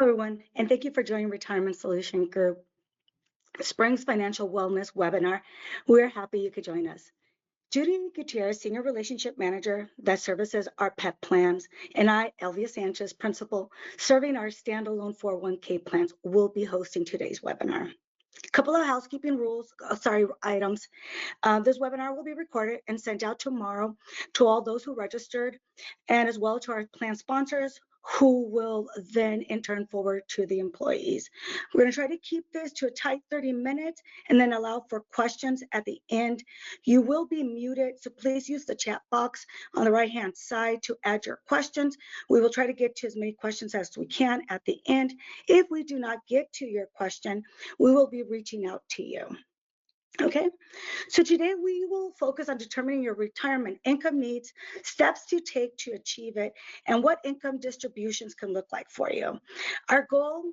Everyone, and thank you for joining Retirement Solution Group Spring's Financial Wellness webinar. We're happy you could join us. Judy Gutierrez, Senior Relationship Manager that services our PEP plans, and I, Elvia Sanchez, Principal, serving our standalone 401k plans, will be hosting today's webinar. A couple of housekeeping items. This webinar will be recorded and sent out tomorrow to all those who registered, and as well to our plan sponsors, who will then in turn forward to the employees. We're going to try to keep this to a tight 30 minutes and then allow for questions at the end. You will be muted, so please use the chat box on the right-hand side to add your questions. We will try to get to as many questions as we can at the end. If we do not get to your question, we will be reaching out to you. Okay, so today we will focus on determining your retirement income needs, steps to take to achieve it, and what income distributions can look like for you. Our goal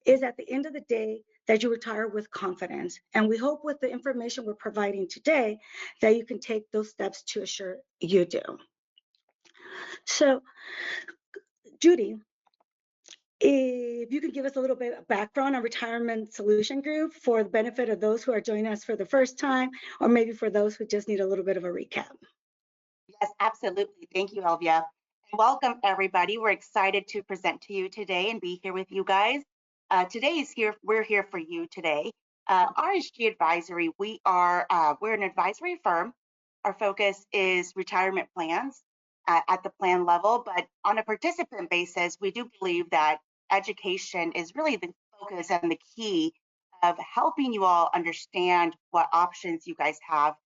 is at the end of the day that you retire with confidence, and we hope with the information we're providing today that you can take those steps to assure you do. So, Judy, if you could give us a little bit of background on Retirement Solution Group for the benefit of those who are joining us for the first time, or maybe for those who just need a little bit of a recap. Yes, absolutely. Thank you, Elvia. And welcome, everybody. We're excited to present to you today and be here with you guys. We're here for you today. RSG Advisory, we're an advisory firm. Our focus is retirement plans at the plan level, but on a participant basis, we do believe that education is really the focus and the key of helping you all understand what options you guys have to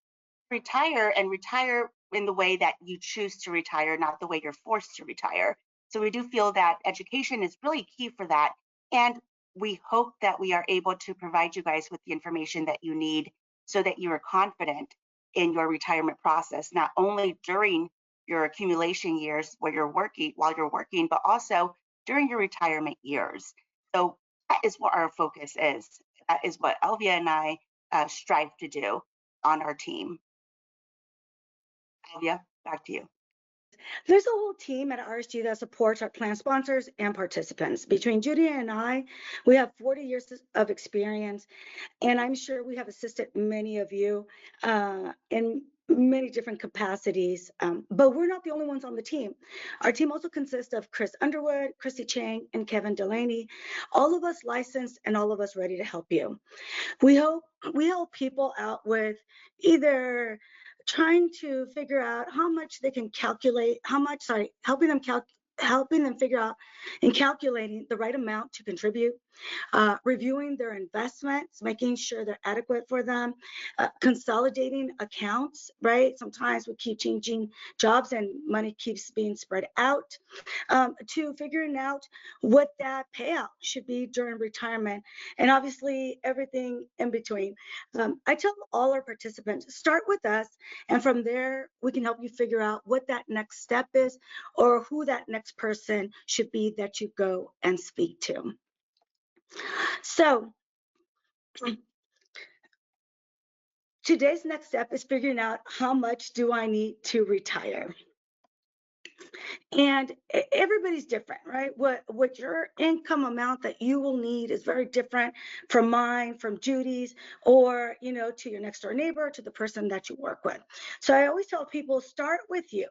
retire and retire in the way that you choose to retire, not the way you're forced to retire. So we do feel that education is really key for that. And we hope that we are able to provide you guys with the information that you need so that you are confident in your retirement process, not only during your accumulation years while you're working, but also during your retirement years. So that is what our focus is. That is what Elvia and I strive to do on our team. Elvia, back to you. There's a whole team at RSG that supports our plan sponsors and participants. Between Judy and I, we have 40 years of experience, and I'm sure we have assisted many of you in many different capacities, but we're not the only ones on the team. Our team also consists of Chris Underwood, Christy Chang, and Kevin Delaney, all of us licensed and all of us ready to help you. We help people out with either trying to figure out how much they can calculate, helping them figure out and calculating the right amount to contribute, reviewing their investments, making sure they're adequate for them, consolidating accounts, right? Sometimes we keep changing jobs and money keeps being spread out, to figuring out what that payout should be during retirement, and obviously everything in between. I tell all our participants, start with us, and from there we can help you figure out what that next step is or who that next person should be that you go and speak to. So today's next step is figuring out how much do I need to retire. And everybody's different, right? What your income amount that you will need is very different from mine, from Judy's, or to your next door neighbor, to the person that you work with. So I always tell people, start with you.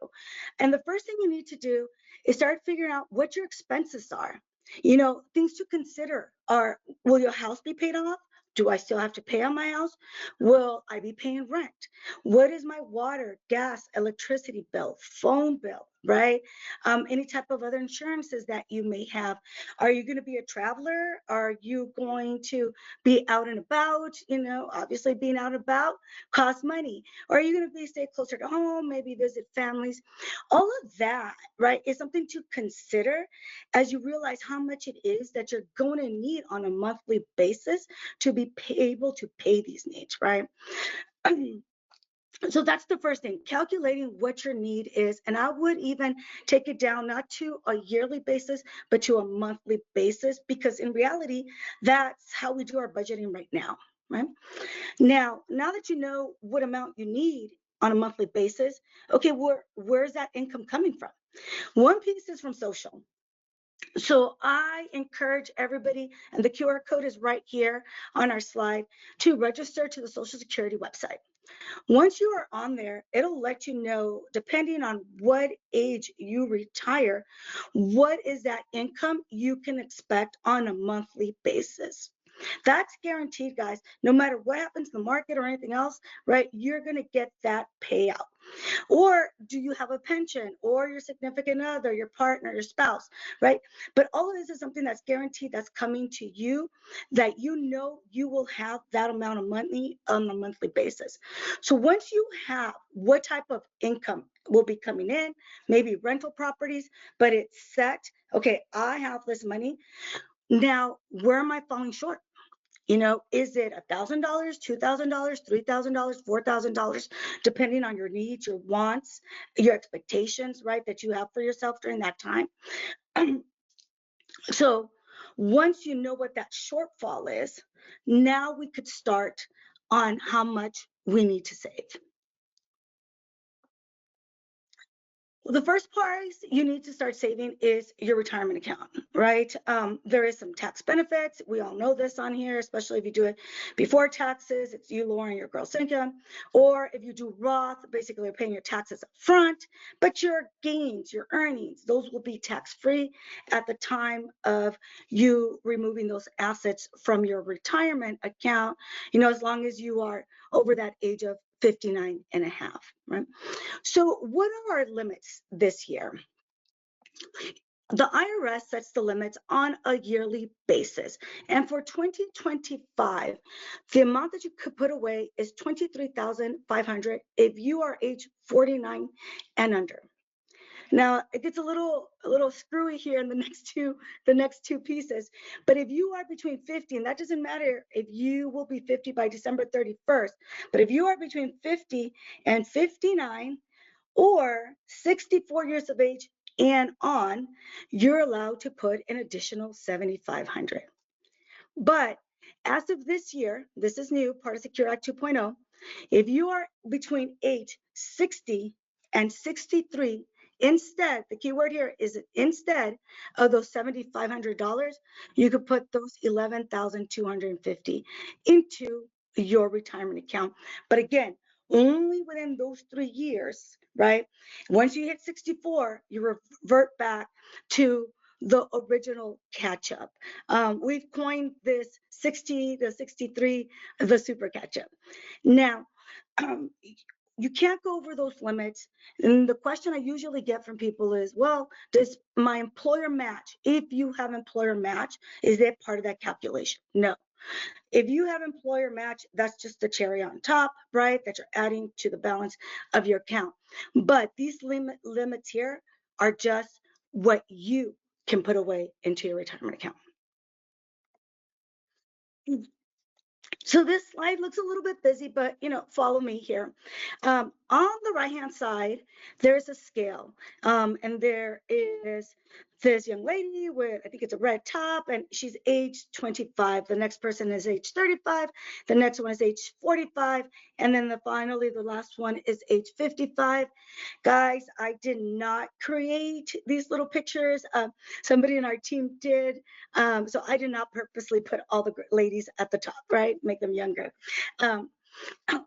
And the first thing you need to do is start figuring out what your expenses are. Things to consider are, will your house be paid off? Do I still have to pay on my house? Will I be paying rent? What is my water, gas, electricity bill, phone bill, right? Any type of other insurances that you may have. Are you going to be a traveler? Are you going to be out and about? Obviously being out and about costs money. Or are you going to stay closer to home, maybe visit families? All of that, right, is something to consider as you realize how much it is that you're going to need on a monthly basis to be able to pay these needs, right? So that's the first thing, calculating what your need is. And I would even take it down, not to a yearly basis, but to a monthly basis, because in reality, that's how we do our budgeting right now, right? Now that you know what amount you need on a monthly basis, okay, where's that income coming from? One piece is from social. So I encourage everybody, and the QR code is right here on our slide, to register to the Social Security website. Once you are on there, it'll let you know, depending on what age you retire, what is that income you can expect on a monthly basis. That's guaranteed, guys. No matter what happens in the market or anything else, right? You're going to get that payout. Or do you have a pension, or your significant other, your partner, your spouse, right? But all of this is something that's guaranteed, that's coming to you, that you know you will have that amount of money on a monthly basis. So once you have what type of income will be coming in, maybe rental properties, but it's set, okay, I have this money. Now, where am I falling short? Is it $1,000, $2,000, $3,000, $4,000, depending on your needs, your wants, your expectations, right, that you have for yourself during that time? So once you know what that shortfall is, now we could start on how much we need to save. The first price you need to start saving is your retirement account, right? There is some tax benefits. We all know this on here, especially if you do it before taxes, it's you lowering your gross income. Or if you do Roth, basically you're paying your taxes up front, but your gains, your earnings, those will be tax-free at the time of you removing those assets from your retirement account, as long as you are over that age of 59 and a half, right? So what are our limits this year? The IRS sets the limits on a yearly basis. And for 2025, the amount that you could put away is $23,500 if you are age 49 and under. Now it gets a little screwy here in the next two pieces. But if you are between 50, and that doesn't matter if you will be 50 by December 31st, but if you are between 50 and 59 or 64 years of age and on, you're allowed to put an additional 7,500. But as of this year, this is new, part of Secure Act 2.0, if you are between age 60 and 63, instead, the key word here is instead of those $7,500, you could put those $11,250 into your retirement account. But again, only within those 3 years, right? Once you hit 64, you revert back to the original catch up. We've coined this 60 to 63, the super catch up. Now, you can't go over those limits. And the question I usually get from people is, well, does my employer match? If you have employer match, is that part of that calculation? No. If you have employer match, that's just the cherry on top, right? That you're adding to the balance of your account. But these limits here are just what you can put away into your retirement account. So this slide looks a little bit busy, but follow me here. On the right-hand side, there's a scale, and there is this young lady with, I think it's a red top, and she's age 25. The next person is age 35. The next one is age 45, and then finally the last one is age 55. Guys, I did not create these little pictures. Somebody in our team did. So I did not purposely put all the ladies at the top, right? Make them younger.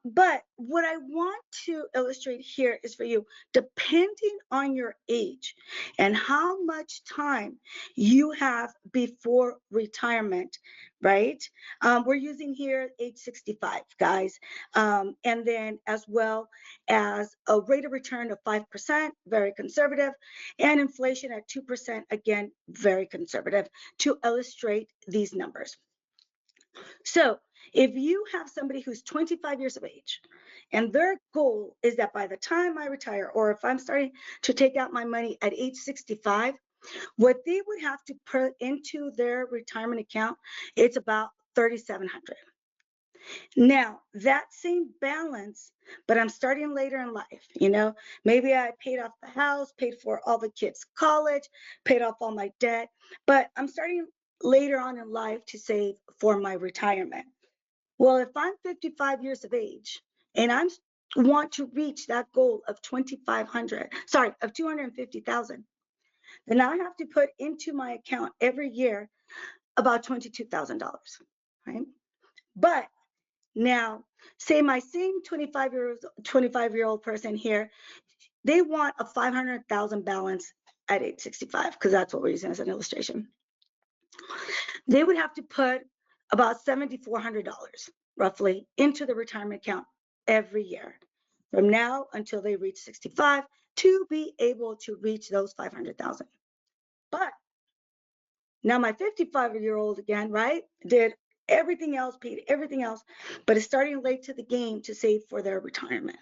But what I want to illustrate here is for you, depending on your age and how much time you have before retirement, right? We're using here age 65, guys. And then as well as a rate of return of 5%, very conservative, and inflation at 2%, again, very conservative, to illustrate these numbers. So if you have somebody who's 25 years of age and their goal is that by the time I retire, or if I'm starting to take out my money at age 65, what they would have to put into their retirement account, it's about $3,700. Now, that same balance, but I'm starting later in life, maybe I paid off the house, paid for all the kids' college, paid off all my debt, but I'm starting later on in life to save for my retirement. Well, if I'm 55 years of age and I want to reach that goal of 250,000, then I have to put into my account every year about $22,000, right? But now, say my same 25-year-old person here, they want a 500,000 balance at age 65, because that's what we're using as an illustration. They would have to put about $7,400 roughly into the retirement account every year from now until they reach 65 to be able to reach those 500,000. But now my 55-year-old again, right, did everything else, paid everything else, but is starting late to the game to save for their retirement.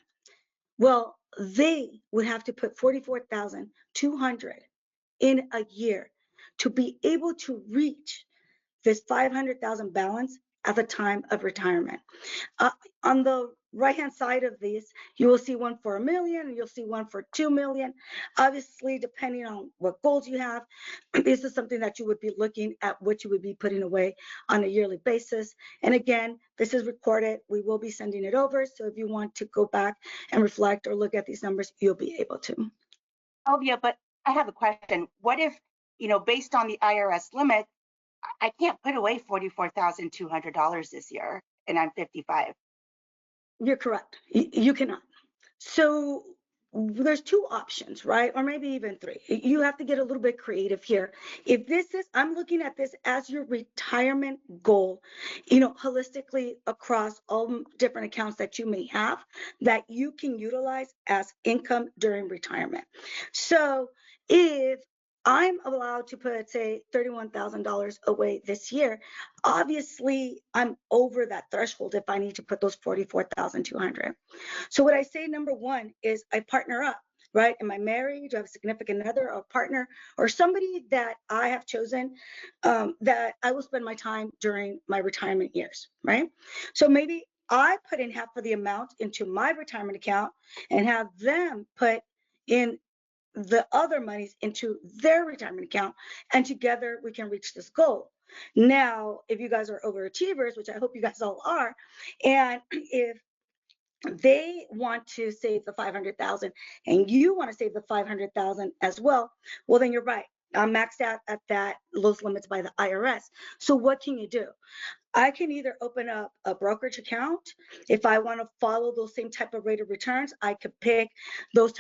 Well, they would have to put 44,200 in a year to be able to reach this 500,000 balance at the time of retirement. On the right-hand side of these, you will see one for $1 million, and you'll see one for $2 million. Obviously, depending on what goals you have, this is something that you would be looking at what you would be putting away on a yearly basis. And again, this is recorded. We will be sending it over. So if you want to go back and reflect or look at these numbers, you'll be able to. Sylvia, but I have a question. What if, based on the IRS limit, I can't put away $44,200 this year and I'm 55? You're correct. You cannot. So there's two options, right? Or maybe even three. You have to get a little bit creative here. If this is, I'm looking at this as your retirement goal, holistically across all different accounts that you may have that you can utilize as income during retirement. So if I'm allowed to put, say, $31,000 away this year, obviously I'm over that threshold if I need to put those 44,200. So what I say, number one, is I partner up, right? Am I married? Do I have a significant other or partner or somebody that I have chosen that I will spend my time during my retirement years, right? So maybe I put in half of the amount into my retirement account and have them put in the other monies into their retirement account, and together we can reach this goal. Now, if you guys are overachievers, which I hope you guys all are, and if they want to save the 500,000 and you want to save the 500,000 as well, well, then you're right. I'm maxed out at those limits by the IRS. So what can you do? I can either open up a brokerage account. If I want to follow those same type of rate of returns, I could pick those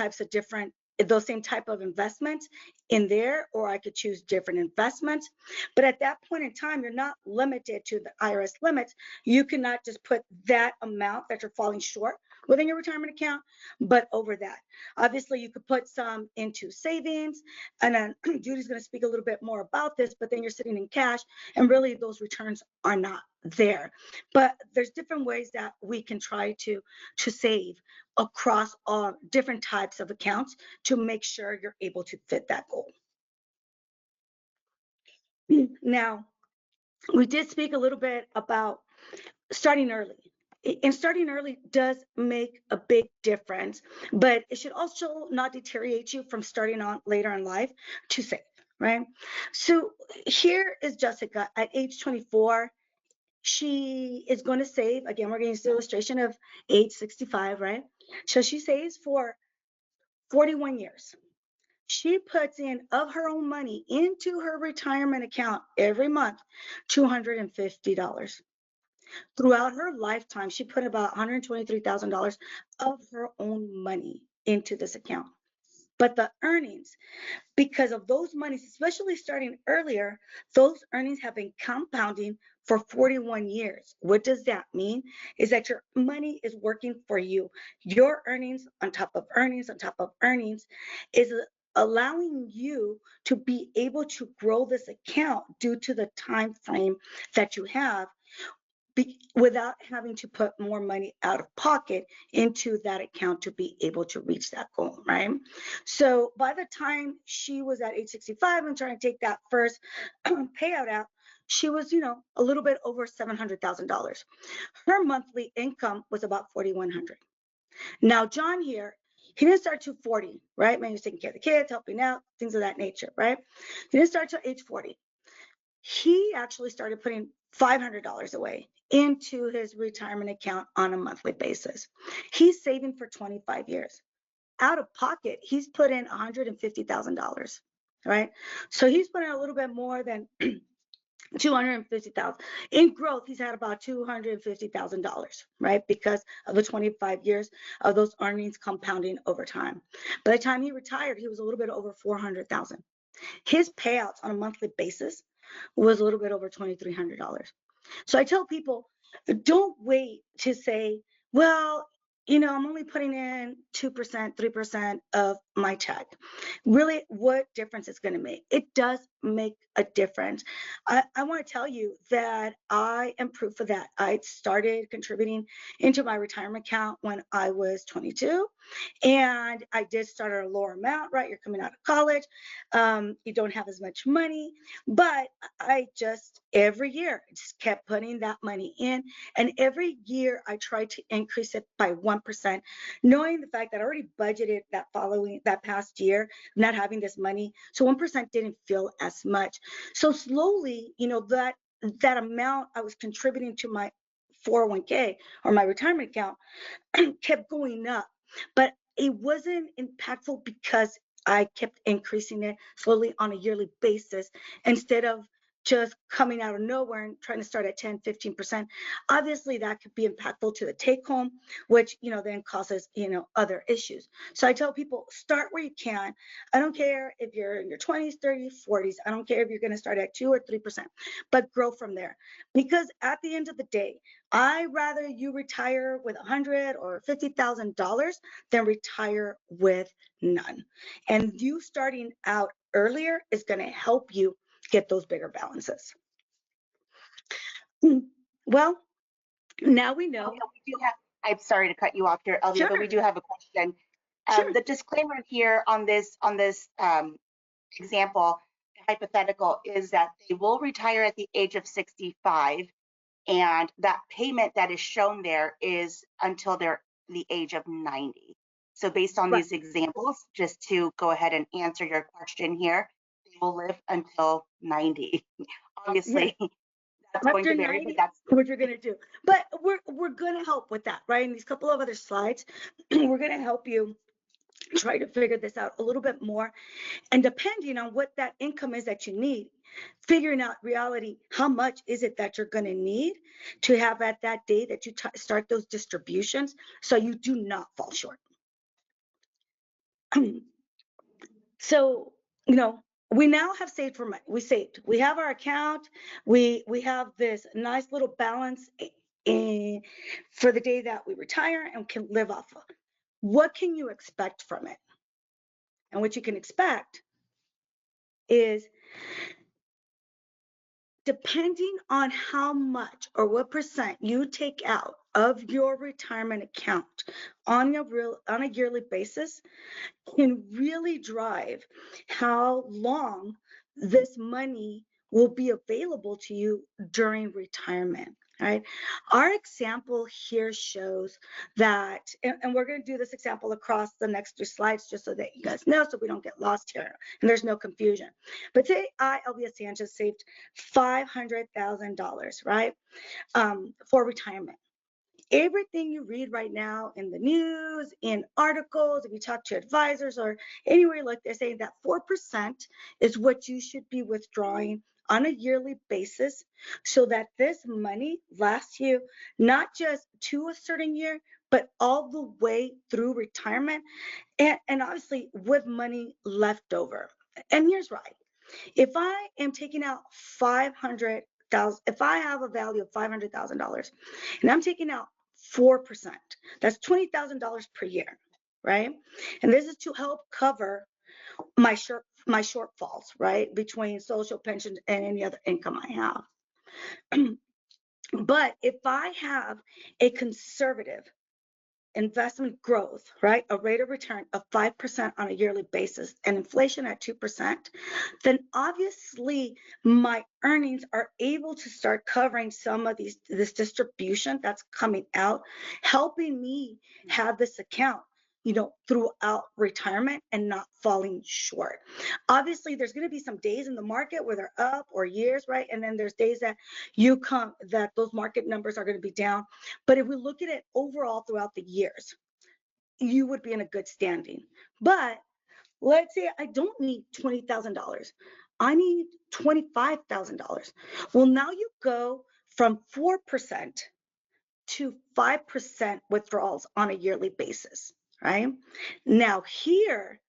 same type of investments in there, or I could choose different investments. But at that point in time, you're not limited to the IRS limits. You cannot just put that amount that you're falling short within your retirement account, but over that. Obviously, you could put some into savings, and then Judy's going to speak a little bit more about this, but then you're sitting in cash, and really those returns are not there. But there's different ways that we can try to save across all different types of accounts to make sure you're able to fit that goal. Now, we did speak a little bit about starting early. And starting early does make a big difference, but it should also not deteriorate you from starting on later in life to save, right? So here is Jessica at age 24. She is going to save, again, we're going to use the illustration of age 65, right? So she saves for 41 years. She puts in of her own money into her retirement account every month, $250. Throughout her lifetime, she put about $123,000 of her own money into this account. But the earnings, because of those monies, especially starting earlier, those earnings have been compounding for 41 years. What does that mean? Is that your money is working for you. Your earnings on top of earnings on top of earnings is allowing you to be able to grow this account due to the time frame that you have, without having to put more money out of pocket into that account to be able to reach that goal, right? So by the time she was at age 65 and trying to take that first payout out, she was, a little bit over $700,000. Her monthly income was about $4,100. Now, John here, he didn't start to 40, right? Man, he was taking care of the kids, helping out, things of that nature, right? He didn't start till age 40. He actually started putting $500 away into his retirement account on a monthly basis. He's saving for 25 years. Out of pocket, he's put in $150,000, right? So he's putting a little bit more than 250,000 in growth. He's had about $250,000, right? Because of the 25 years of those earnings compounding over time. By the time he retired, he was a little bit over 400,000. His payouts on a monthly basis was a little bit over $2,300. So I tell people, don't wait to say, well, I'm only putting in 2%, 3% of my check. Really, what difference it's going to make? It does make a difference. I want to tell you that I am proof of that. I started contributing into my retirement account when I was 22. And I did start at a lower amount, right? You're coming out of college. You don't have as much money, but I just every year just kept putting that money in. And every year I tried to increase it by 1%, knowing the fact that I already budgeted that past year, not having this money. So 1% didn't feel as much. So slowly, that amount I was contributing to my 401k or my retirement account kept going up, but it wasn't impactful because I kept increasing it slowly on a yearly basis instead of just coming out of nowhere and trying to start at 10, 15%. Obviously, that could be impactful to the take home, which, then causes, other issues. So I tell people, start where you can. I don't care if you're in your 20s, 30s, 40s. I don't care if you're going to start at 2 or 3%, but grow from there. Because at the end of the day, I rather you retire with $100,000 or $50,000 than retire with none. And you starting out earlier is going to help you get those bigger balances. Well, now we know. We do have, I'm sorry to cut you off here, Elvia, Sure. but we do have a question. Sure. The disclaimer here on this example, hypothetical, is that they will retire at the age of 65, and that payment that is shown there is until they're the age of 90. So based on Right. these examples, just to go ahead and answer your question here, they will live until 90. Obviously, that's going After to vary, 90, but that's what you're going to do. But we're going to help with that, right? In these couple of other slides, we're going to help you try to figure this out a little bit more. And depending on what that income is that you need, figuring out reality, how much is it that you're going to need to have at that day that you start those distributions so you do not fall short. So, we now have saved for money. We have our account. We have this nice little balance for the day that we retire and can live off of. What can you expect from it? And what you can expect is, depending on how much or what percent you take out of your retirement account on a yearly basis, can really drive how long this money will be available to you during retirement. Right. Our example here shows that, and we're going to do this example across the next 3 slides just so that you guys know, so we don't get lost here and there's no confusion. But say I, Elvia Sanchez, saved $500,000, right, for retirement. Everything you read right now in the news, in articles, if you talk to advisors or anywhere like they're saying that 4% is what you should be withdrawing on a yearly basis so that this money lasts you not just to a certain year, but all the way through retirement, and obviously with money left over. And here's why. If I am taking out 500,000, if I have a value of $500,000 and I'm taking out 4%, that's $20,000 per year, right? And this is to help cover my shortfalls, right, between social pension and any other income I have. But if I have a conservative investment growth, right, a rate of return of 5% on a yearly basis and inflation at 2%, then obviously my earnings are able to start covering some of this distribution that's coming out, helping me have this account throughout retirement and not falling short. Obviously, there's going to be some days in the market where they're up, or years, right? And then there's days that those market numbers are going to be down. But if we look at it overall throughout the years, you would be in a good standing. But Let's say I don't need $20,000. I need $25,000. Well, now you go from 4% to 5% withdrawals on a yearly basis, right? Now here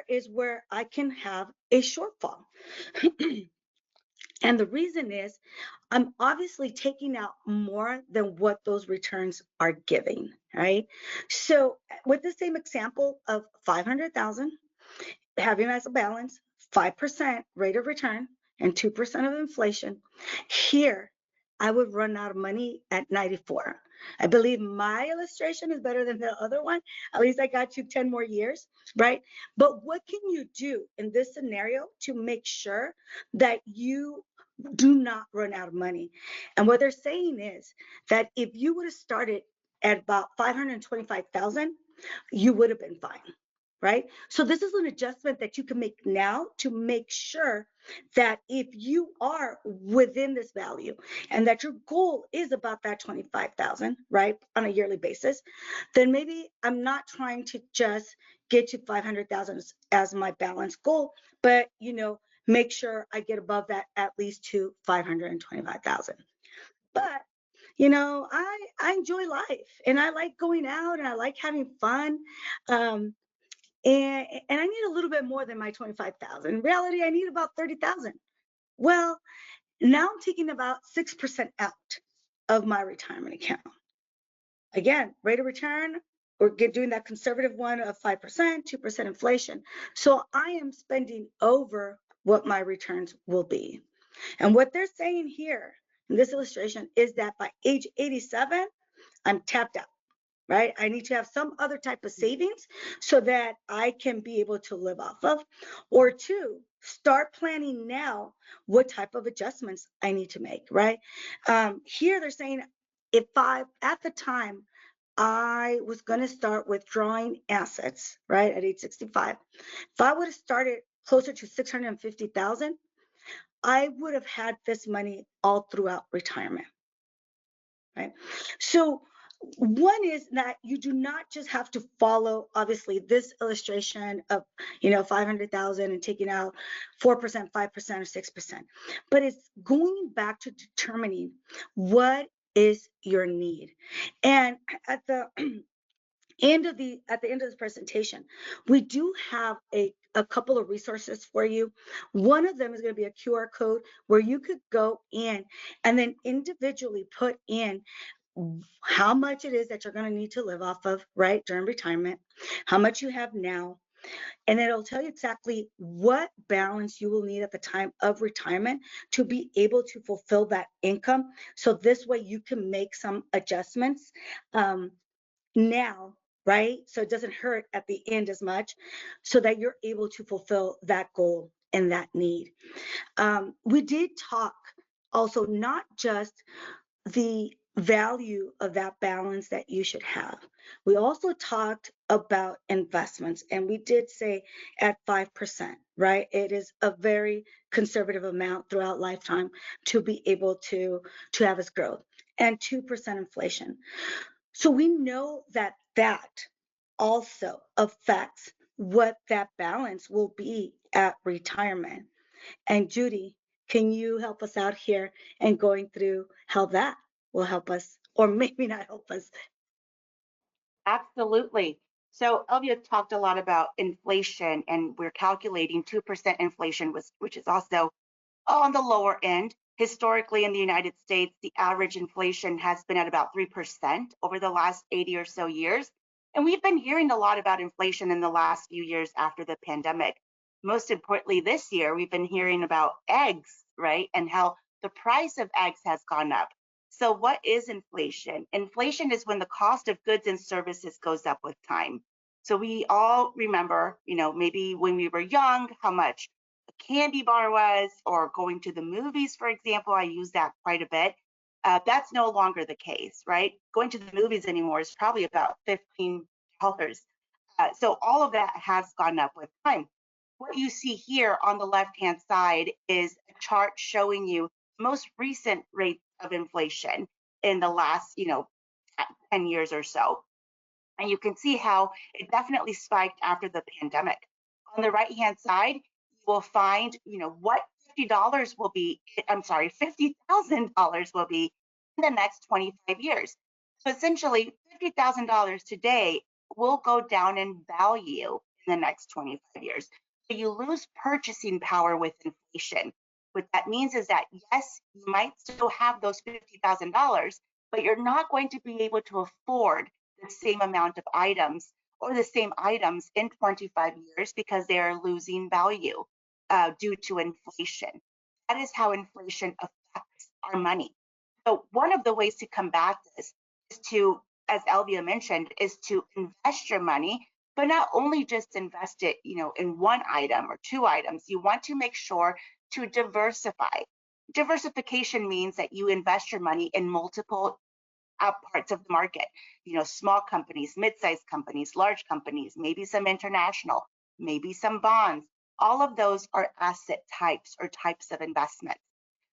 is where I can have a shortfall. And the reason is I'm obviously taking out more than what those returns are giving, right? So with the same example of 500,000, having as a balance 5% rate of return and 2% of inflation, here I would run out of money at 94. I believe my illustration is better than the other one. At least I got you 10 more years, right? But what can you do in this scenario to make sure that you do not run out of money? And what they're saying is that if you would have started at about 525,000, you would have been fine, right? So this is an adjustment that you can make now to make sure that if you are within this value and that your goal is about that 25,000, right, on a yearly basis, then maybe I'm not trying to just get to 500,000 as my balance goal, but make sure I get above that at least to 525,000. But I enjoy life and I like going out and I like having fun. Um, and I need a little bit more than my 25,000. In reality, I need about 30,000. Well, now I'm taking about 6% out of my retirement account. Again, rate of return, we're doing that conservative one of 5%, 2% inflation. So I am spending over what my returns will be. And what they're saying here in this illustration is that by age 87, I'm tapped out, right? I need to have some other type of savings so that I can be able to live off of. Or two, start planning now what type of adjustments I need to make, right? Here they're saying at the time, I was going to start withdrawing assets, right, at age 65. If I would have started closer to 650,000, I would have had this money all throughout retirement, right? So one is that you do not just have to follow, obviously, this illustration of 500,000 and taking out 4%, 5%, or 6%, but it's going back to determining what is your need. And at the end of this presentation, we do have a couple of resources for you. One of them is going to be a QR code where you could go in and then individually put in how much it is that you're going to need to live off of, right, during retirement, how much you have now, and it'll tell you exactly what balance you will need at the time of retirement to be able to fulfill that income. So this way you can make some adjustments now, right? So it doesn't hurt at the end as much, so that you're able to fulfill that goal and that need. We did talk also not just the value of that balance that you should have. We also talked about investments, and we did say at 5%, right? It is a very conservative amount throughout lifetime to be able to have its growth, and 2% inflation. So we know that also affects what that balance will be at retirement. And Judy, can you help us out here and going through how that will help us, or maybe not help us? Absolutely. So Elvia talked a lot about inflation, and we're calculating 2% inflation, which is also on the lower end. Historically, in the United States, the average inflation has been at about 3% over the last 80 or so years. And we've been hearing a lot about inflation in the last few years after the pandemic. Most importantly, this year, we've been hearing about eggs, right? And how the price of eggs has gone up. So, what is inflation? Inflation is when the cost of goods and services goes up with time. So, we all remember, maybe when we were young, how much a candy bar was, or going to the movies, for example. I use that quite a bit. That's no longer the case, right? Going to the movies anymore is probably about $15. So all of that has gone up with time. What you see here on the left-hand side is a chart showing you most recent rates of inflation in the last, 10 years or so. And you can see how it definitely spiked after the pandemic. On the right-hand side, you will find, what $50 will be, I'm sorry, $50,000 will be in the next 25 years. So essentially, $50,000 today will go down in value in the next 25 years. So you lose purchasing power with inflation. What that means is that, yes, you might still have those $50,000, but you're not going to be able to afford the same amount of items or the same items in 25 years because they are losing value due to inflation. That is how inflation affects our money. So one of the ways to combat this is to, as Elvia mentioned, is to invest your money, but not only just invest it, in one item or two items. You want to make sure to diversify. Diversification means that you invest your money in multiple parts of the market, small companies, mid-sized companies, large companies, maybe some international, maybe some bonds. All of those are asset types or types of investments.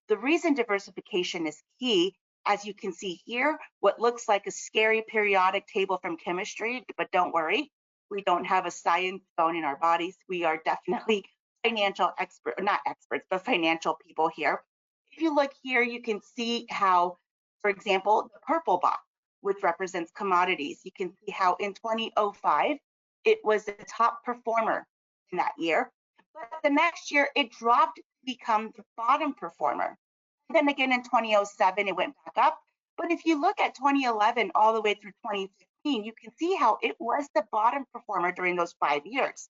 The reason diversification is key, as you can see here, what looks like a scary periodic table from chemistry, but don't worry, we don't have a science bone in our bodies. We are definitely financial experts, not experts, but financial people here. If you look here, you can see how, for example, the purple box, which represents commodities, you can see how in 2005, it was the top performer in that year. But the next year, it dropped to become the bottom performer. And then again in 2007, it went back up. But if you look at 2011 all the way through 2015, you can see how it was the bottom performer during those 5 years.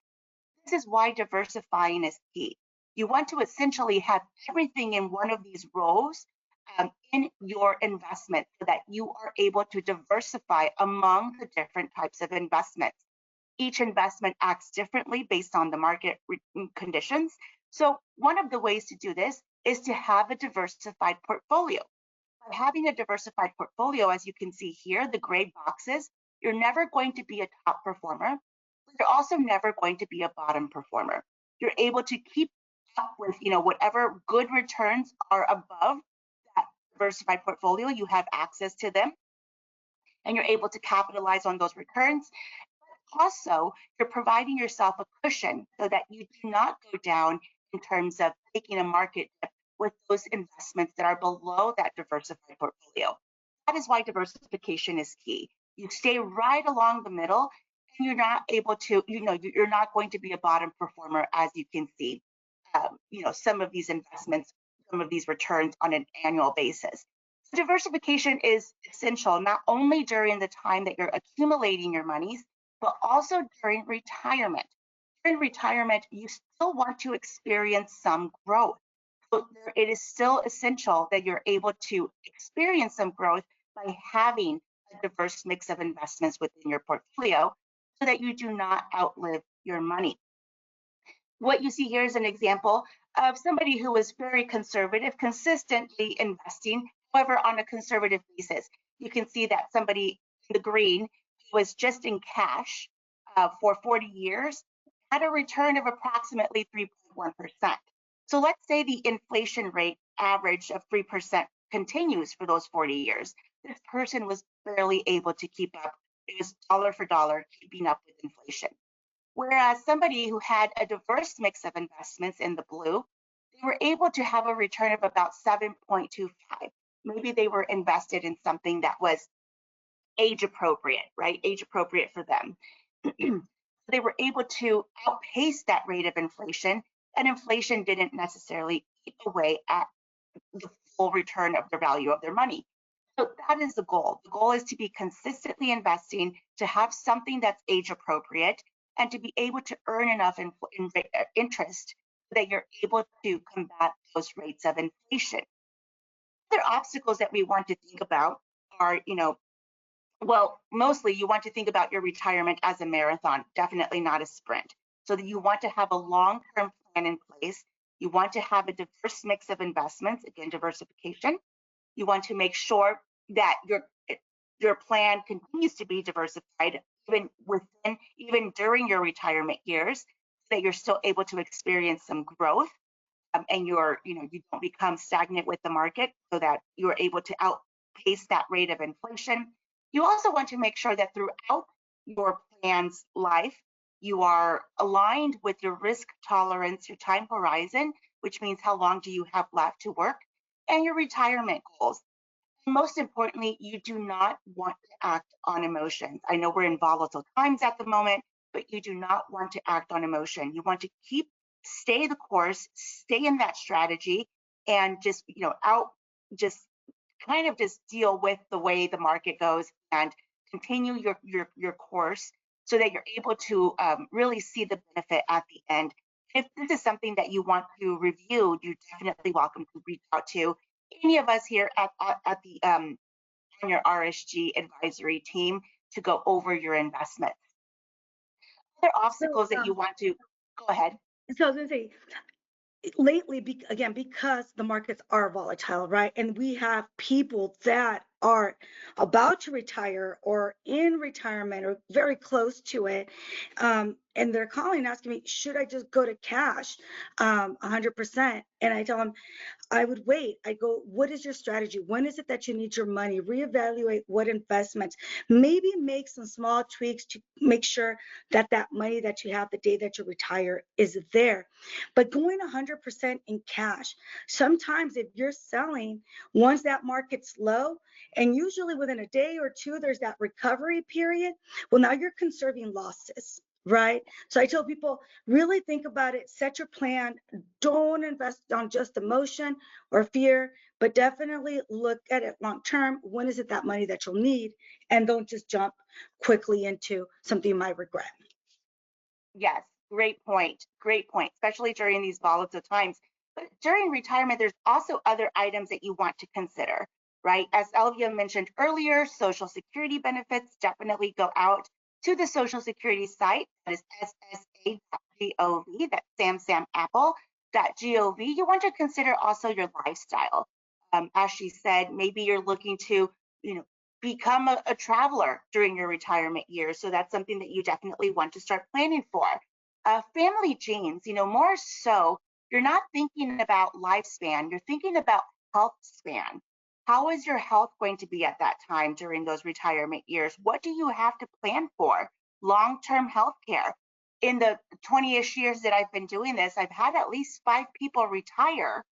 This is why diversifying is key. You want to essentially have everything in one of these rows in your investment so that you are able to diversify among the different types of investments. Each investment acts differently based on the market conditions. So one of the ways to do this is to have a diversified portfolio. By having a diversified portfolio, as you can see here, the gray boxes, you're never going to be a top performer. You're also never going to be a bottom performer. You're able to keep up with, whatever good returns are above that diversified portfolio. You have access to them, and you're able to capitalize on those returns. Also, you're providing yourself a cushion so that you do not go down in terms of taking a market dip with those investments that are below that diversified portfolio. That is why diversification is key. You stay right along the middle, and you're not able to, you're not going to be a bottom performer, as you can see. Some of these investments, some of these returns on an annual basis. So diversification is essential not only during the time that you're accumulating your monies, but also during retirement. During retirement, you still want to experience some growth. So it is still essential that you're able to experience some growth by having a diverse mix of investments within your portfolio so that you do not outlive your money. What you see here is an example of somebody who was very conservative, consistently investing, however, on a conservative basis. You can see that somebody in the green was just in cash for 40 years at a return of approximately 3.1%. So let's say the inflation rate average of 3% continues for those 40 years. This person was barely able to keep up. It was dollar for dollar keeping up with inflation. Whereas somebody who had a diverse mix of investments in the blue, they were able to have a return of about 7.25. Maybe they were invested in something that was age appropriate, right? Age appropriate for them. They were able to outpace that rate of inflation, and inflation didn't necessarily eat away at the full return of the value of their money. So that is the goal. The goal is to be consistently investing, to have something that's age appropriate, and to be able to earn enough interest so that you're able to combat those rates of inflation. Other obstacles that we want to think about are, well, mostly you want to think about your retirement as a marathon, definitely not a sprint. So that you want to have a long-term plan in place. You want to have a diverse mix of investments, again, diversification. You want to make sure that your plan continues to be diversified even during your retirement years, so that you're still able to experience some growth, and you don't become stagnant with the market, so that you're able to outpace that rate of inflation. You also want to make sure that throughout your plan's life. You are aligned with your risk tolerance, your time horizon, which means how long do you have left to work, and your retirement goals. Most importantly, you do not want to act on emotions. I know we're in volatile times at the moment, but you do not want to act on emotion. You want to stay the course, stay in that strategy, and just, just kind of just deal with the way the market goes and continue your course so that you're able to really see the benefit at the end. If this is something that you want to review, you're definitely welcome to reach out to any of us here at the on your RSG advisory team to go over your investments. Other So, obstacles that you want to go ahead. so I was going to say, lately, again, because the markets are volatile, right? And we have people that are about to retire or in retirement or very close to it. And they're calling asking me, should I just go to cash 100%? And I tell them, I would wait. I go, what is your strategy? When is it that you need your money? Reevaluate what investments, maybe make some small tweaks to make sure that that money that you have the day that you retire is there. But going 100% in cash, sometimes if you're selling, once that market's low, and usually within a day or two, there's that recovery period. Well, now you're conserving losses. Right. So I tell people, really think about it, set your plan. Don't invest on just emotion or fear, but definitely look at it long term. When is it that money that you'll need? And don't just jump quickly into something you might regret. Yes, great point. Great point, especially during these volatile times. But during retirement, there's also other items that you want to consider, right? As Elvia mentioned earlier, Social Security benefits definitely go out to the Social Security site. That is ssa.gov. That's samsamapple.gov. You want to consider also your lifestyle. As she said, maybe you're looking to, you know, become a traveler during your retirement years. So that's something that you definitely want to start planning for. Family genes, more so, you're not thinking about lifespan, you're thinking about health span. How is your health going to be at that time during those retirement years? What do you have to plan for? Long-term health care. In the 20-ish years that I've been doing this, I've had at least 5 people retire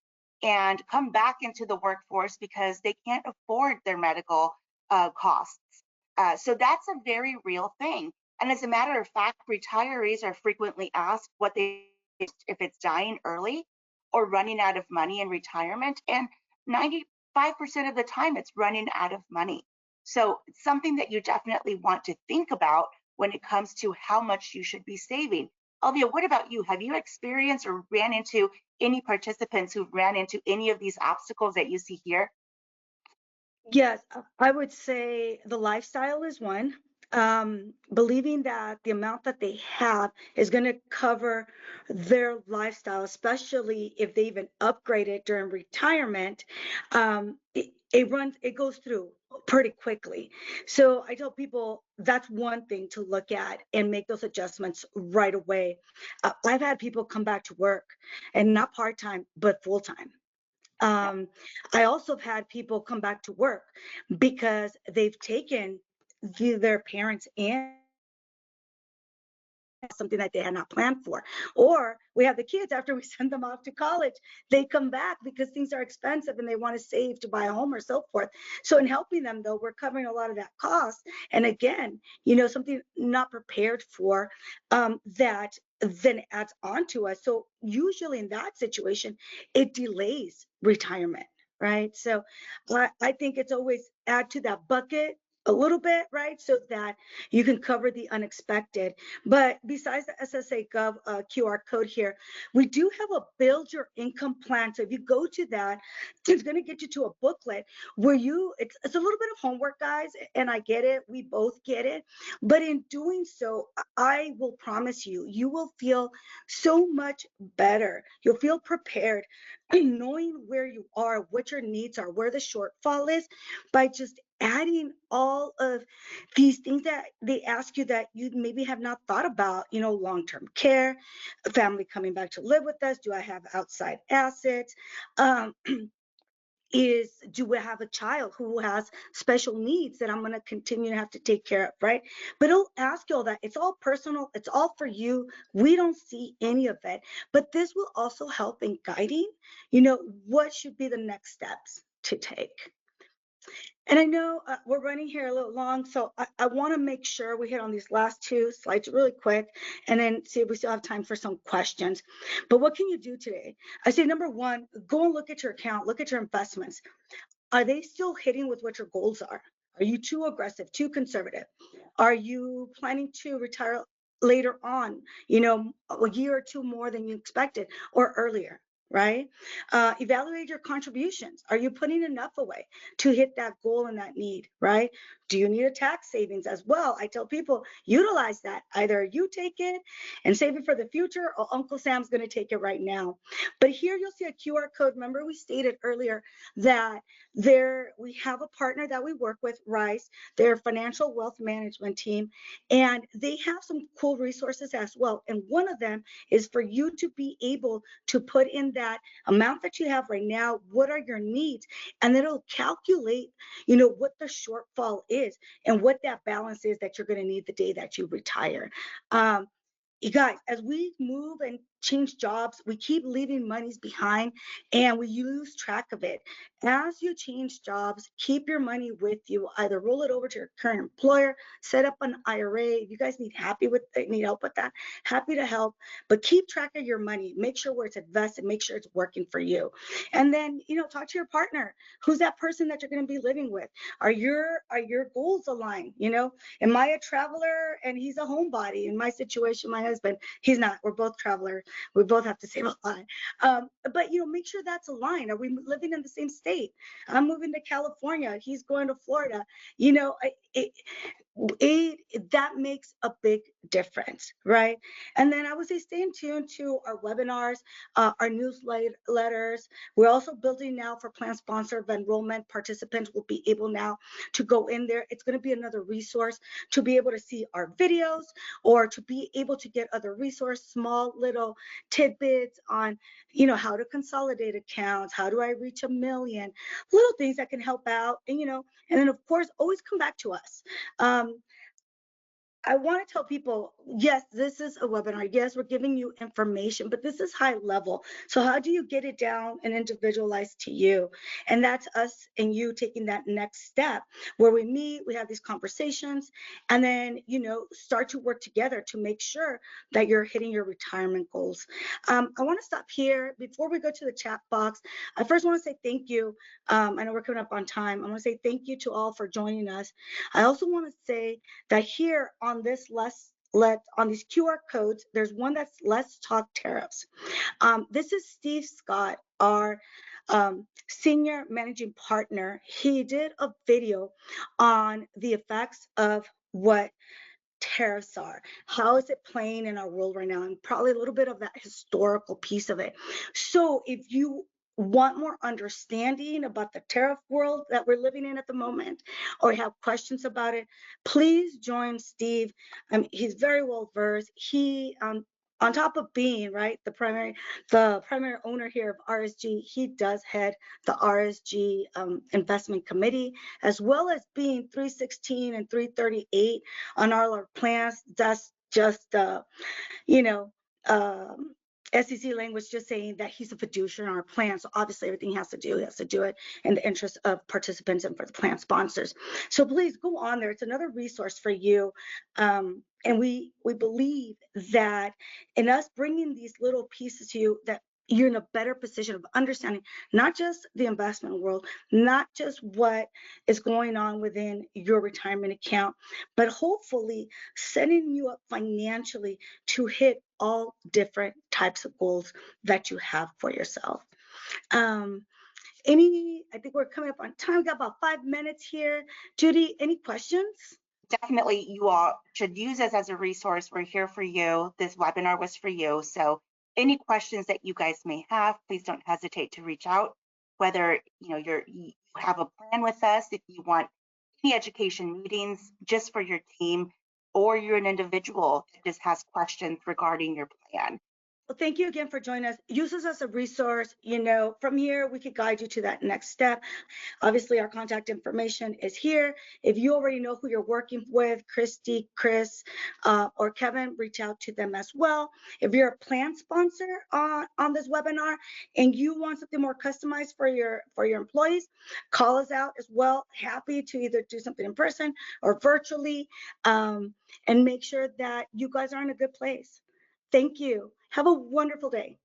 and come back into the workforce because they can't afford their medical costs. So that's a very real thing. And as a matter of fact, retirees are frequently asked what they if it's dying early or running out of money in retirement. And 95% of the time, it's running out of money. So it's something that you definitely want to think about when it comes to how much you should be saving. Alvia, what about you? Have you experienced or ran into any participants who ran into any of these obstacles that you see here? Yes, I would say the lifestyle is one. Believing that the amount that they have is going to cover their lifestyle, especially if they even upgrade it during retirement, it goes through pretty quickly. So I tell people that's one thing to look at and make those adjustments right away. I've had people come back to work and not part time, but full time. Yeah. I also have had people come back to work because they've taken their parents in something that they had not planned for. Or we have the kids after we send them off to college, they come back because things are expensive and they want to save to buy a home or so forth. So in helping them though, we're covering a lot of that cost. And again, something not prepared for that then adds on to us. So usually in that situation, it delays retirement. Right. So I think it's always add to that bucket a little bit, right? So that you can cover the unexpected. But besides the SSA Gov QR code here, we do have a build your income plan. So if you go to that, it's going to get you to a booklet where it's a little bit of homework, guys, and I get it. We both get it. But in doing so, I will promise you, you will feel so much better. You'll feel prepared knowing where you are, what your needs are, where the shortfall is by just adding all of these things that they ask you that you maybe have not thought about, long-term care, family coming back to live with us, do I have outside assets, do we have a child who has special needs that I'm going to continue to have to take care of, right? But it'll ask you all that. It's all personal. It's all for you. We don't see any of it. But this will also help in guiding, what should be the next steps to take. And I know we're running here a little long, so I want to make sure we hit on these last two slides really quick and then see if we still have time for some questions. But what can you do today? I say, number one, go and look at your account, look at your investments. Are they still hitting with what your goals are? Are you too aggressive, too conservative? Are you planning to retire later on, a year or two more than you expected or earlier? Right? Evaluate your contributions. Are you putting enough away to hit that goal and that need? Right? Do you need a tax savings as well? I tell people utilize that. Either you take it and save it for the future, or Uncle Sam's going to take it right now. But here you'll see a QR code. Remember, we stated earlier that we have a partner that we work with, Rice, their financial wealth management team, and they have some cool resources as well. And one of them is for you to be able to put in that amount that you have right now, what are your needs, and then it'll calculate, what the shortfall is and what that balance is that you're going to need the day that you retire. You guys, as we move and change jobs, we keep leaving monies behind and we lose track of it. As you change jobs, keep your money with you. Either roll it over to your current employer, set up an IRA. If you guys need help with that, happy to help. But keep track of your money. Make sure where it's invested. Make sure it's working for you. And then, talk to your partner. Who's that person that you're going to be living with? Are your goals aligned? Am I a traveler and he's a homebody? In my situation, my husband, he's not. We're both travelers. We both have to save a lot. But make sure that's aligned. Are we living in the same state? I'm moving to California. He's going to Florida. That makes a big difference, right? And then I would say stay in tune to our webinars, our newsletters. We're also building now for plan sponsor of enrollment. Participants will be able now to go in there. It's going to be another resource to be able to see our videos or to be able to get other resources, small little tidbits on, how to consolidate accounts, how do I reach 1 million, little things that can help out. And then of course, always come back to us. I want to tell people, yes, this is a webinar. Yes, we're giving you information, but this is high level. So how do you get it down and individualized to you? And that's us and you taking that next step where we meet, we have these conversations, and then, start to work together to make sure that you're hitting your retirement goals. I want to stop here. Before we go to the chat box, I first want to say thank you. I know we're coming up on time. I want to say thank you to all for joining us. I also want to say that here on this on these QR codes, there's one that's Let's Talk Tariffs. This is Steve Scott, our senior managing partner. He did a video on the effects of what tariffs are. How is it playing in our world right now? And probably a little bit of that historical piece of it. So if you want more understanding about the tariff world that we're living in at the moment, or have questions about it, please join Steve. He's very well versed. He on top of being the primary owner here of RSG, he does head the RSG investment committee, as well as being 316 and 338 on all our plans. That's just SEC language, just saying that he's a fiduciary on our plan. So obviously everything he has to do it in the interest of participants and for the plan sponsors. So please go on there. It's another resource for you. And we believe that in us bringing these little pieces to you, that you're in a better position of understanding not just the investment world, not just what is going on within your retirement account, but hopefully setting you up financially to hit all different types of goals that you have for yourself. I think we're coming up on time. We got about 5 minutes here. Judy, any questions? Definitely, you all should use us as a resource. We're here for you. This webinar was for you. So any questions that you guys may have, please don't hesitate to reach out. Whether you have a plan with us, if you want any education meetings just for your team, or you're an individual that just has questions regarding your plan. Well, thank you again for joining us. Use us as a resource. From here, we could guide you to that next step. Obviously, our contact information is here. If you already know who you're working with, Christy, Chris, or Kevin, reach out to them as well. If you're a plan sponsor on this webinar and you want something more customized for your employees, call us out as well. Happy to either do something in person or virtually, and make sure that you guys are in a good place. Thank you. Have a wonderful day.